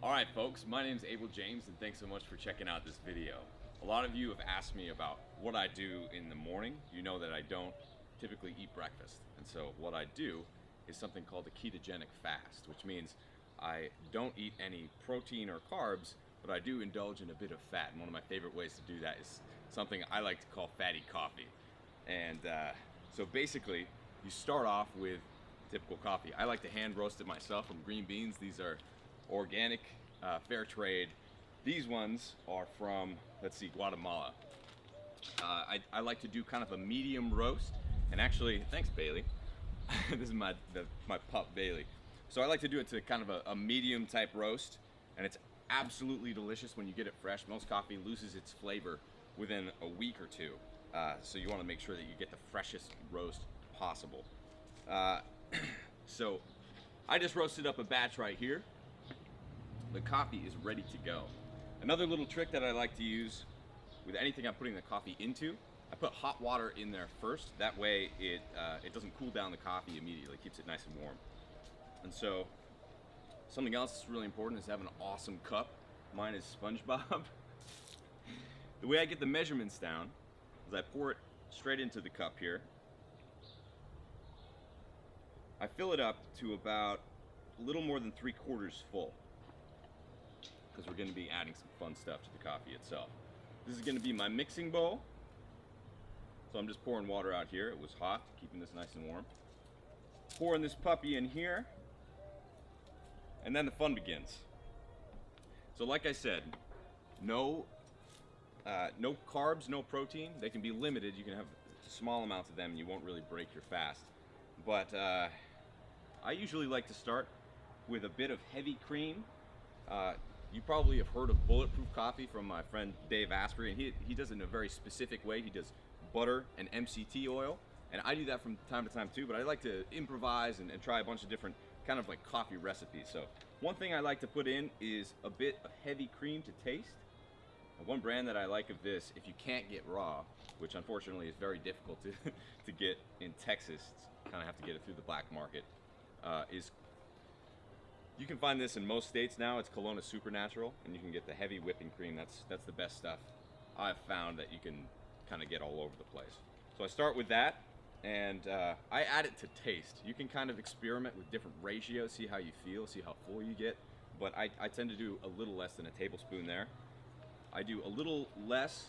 Alright folks, my name is Abel James and thanks so much for checking out this video. A lot of you have asked me about what I do in the morning. You know that I don't typically eat breakfast, and so what I do is something called a ketogenic fast, which means I don't eat any protein or carbs, but I do indulge in a bit of fat, and one of my favorite ways to do that is something I like to call fatty coffee. And so basically, you start off with typical coffee. I like to hand roast it myself from green beans. These are organic, fair trade. These ones are from, let's see, Guatemala. I like to do kind of a medium roast, and actually, thanks Bailey. This is my pup Bailey. So I like to do it to kind of a medium type roast, and it's absolutely delicious when you get it fresh. Most coffee loses its flavor within a week or two, so you want to make sure that you get the freshest roast possible. So I just roasted up a batch right here. The coffee is ready to go. Another little trick that I like to use with anything I'm putting the coffee into, I put hot water in there first. That way it doesn't cool down the coffee immediately, it keeps it nice and warm. And so something else that's really important is to have an awesome cup. Mine is SpongeBob. The way I get the measurements down is I pour it straight into the cup here. I fill it up to about a little more than 3/4 full, because we're going to be adding some fun stuff to the coffee itself. This is going to be my mixing bowl. So I'm just pouring water out here. It was hot, keeping this nice and warm. Pouring this puppy in here, and then the fun begins. So like I said, no carbs, no protein. They can be limited. You can have small amounts of them and you won't really break your fast. But I usually like to start with a bit of heavy cream. You probably have heard of Bulletproof coffee from my friend Dave Asprey, and he does it in a very specific way. He does butter and MCT oil, and I do that from time to time too, but I like to improvise and try a bunch of different kind of like coffee recipes. So one thing I like to put in is a bit of heavy cream to taste. And one brand that I like of this, if you can't get raw, which unfortunately is very difficult to get in Texas, kind of have to get it through the black market, is you can find this in most states now. It's Kelowna Supernatural, and you can get the heavy whipping cream. That's the best stuff I've found that you can kind of get all over the place. So I start with that, and I add it to taste. You can kind of experiment with different ratios, see how you feel, see how full you get, but I tend to do a little less than a tablespoon there. I do a little less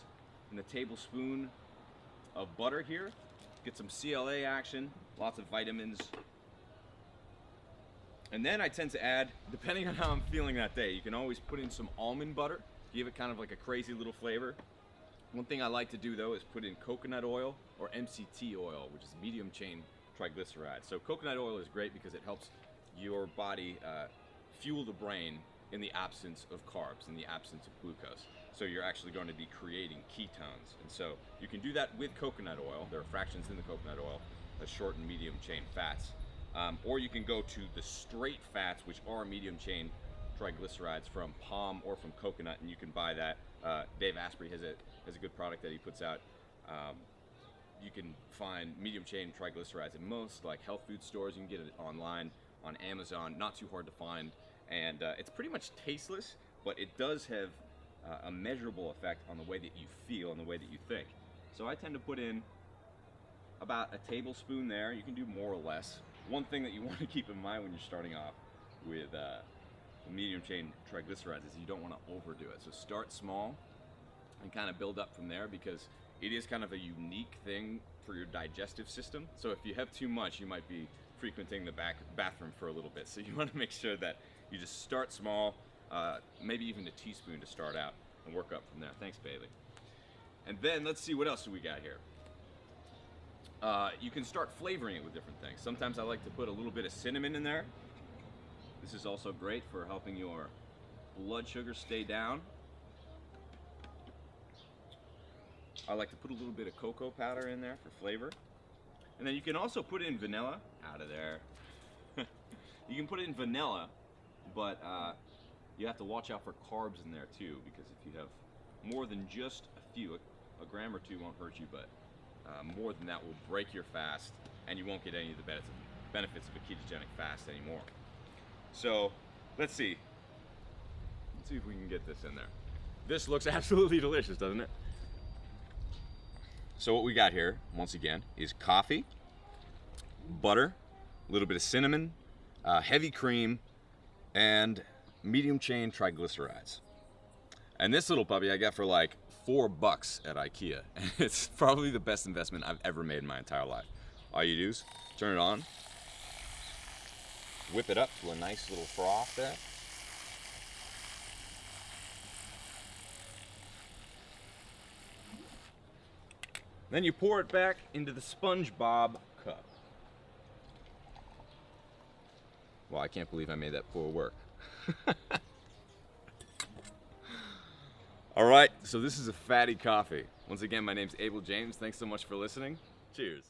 than a tablespoon of butter here. Get some CLA action, lots of vitamins. And then I tend to add, depending on how I'm feeling that day, you can always put in some almond butter, give it kind of like a crazy little flavor. One thing I like to do though is put in coconut oil or MCT oil, which is medium chain triglycerides. So coconut oil is great because it helps your body fuel the brain in the absence of carbs, in the absence of glucose. So you're actually going to be creating ketones. And so you can do that with coconut oil. There are fractions in the coconut oil, the short and medium chain fats. Or you can go to the straight fats, which are medium chain triglycerides from palm or from coconut, and you can buy that. Dave Asprey has a good product that he puts out. You can find medium chain triglycerides in most like health food stores. You can get it online on Amazon, not too hard to find, and it's pretty much tasteless, but it does have a measurable effect on the way that you feel and the way that you think. So I tend to put in about a tablespoon there. You can do more or less. One thing that you want to keep in mind when you're starting off with medium chain triglycerides is you don't want to overdo it. So start small and kind of build up from there, because it is kind of a unique thing for your digestive system. So if you have too much, you might be frequenting the bathroom for a little bit. So you want to make sure that you just start small, maybe even a teaspoon to start out, and work up from there. Thanks, Bailey. And then let's see, what else do we got here? You can start flavoring it with different things. Sometimes I like to put a little bit of cinnamon in there. This is also great for helping your blood sugar stay down. I like to put a little bit of cocoa powder in there for flavor. And then you can also put in vanilla. Out of there. You can put in vanilla, but you have to watch out for carbs in there too, because if you have more than just a few, a gram or two won't hurt you, but more than that will break your fast, and you won't get any of the benefits of a ketogenic fast anymore. So let's see. see if we can get this in there. This looks absolutely delicious, doesn't it? So what we got here, once again, is coffee, butter, a little bit of cinnamon, heavy cream, and medium chain triglycerides. And this little puppy I got for like $4 at IKEA. And it's probably the best investment I've ever made in my entire life. All you do is turn it on, whip it up to a nice little froth there. Then you pour it back into the SpongeBob cup. Well, I can't believe I made that pour work. All right, so this is a fatty coffee. Once again, my name's Abel James. Thanks so much for listening. Cheers.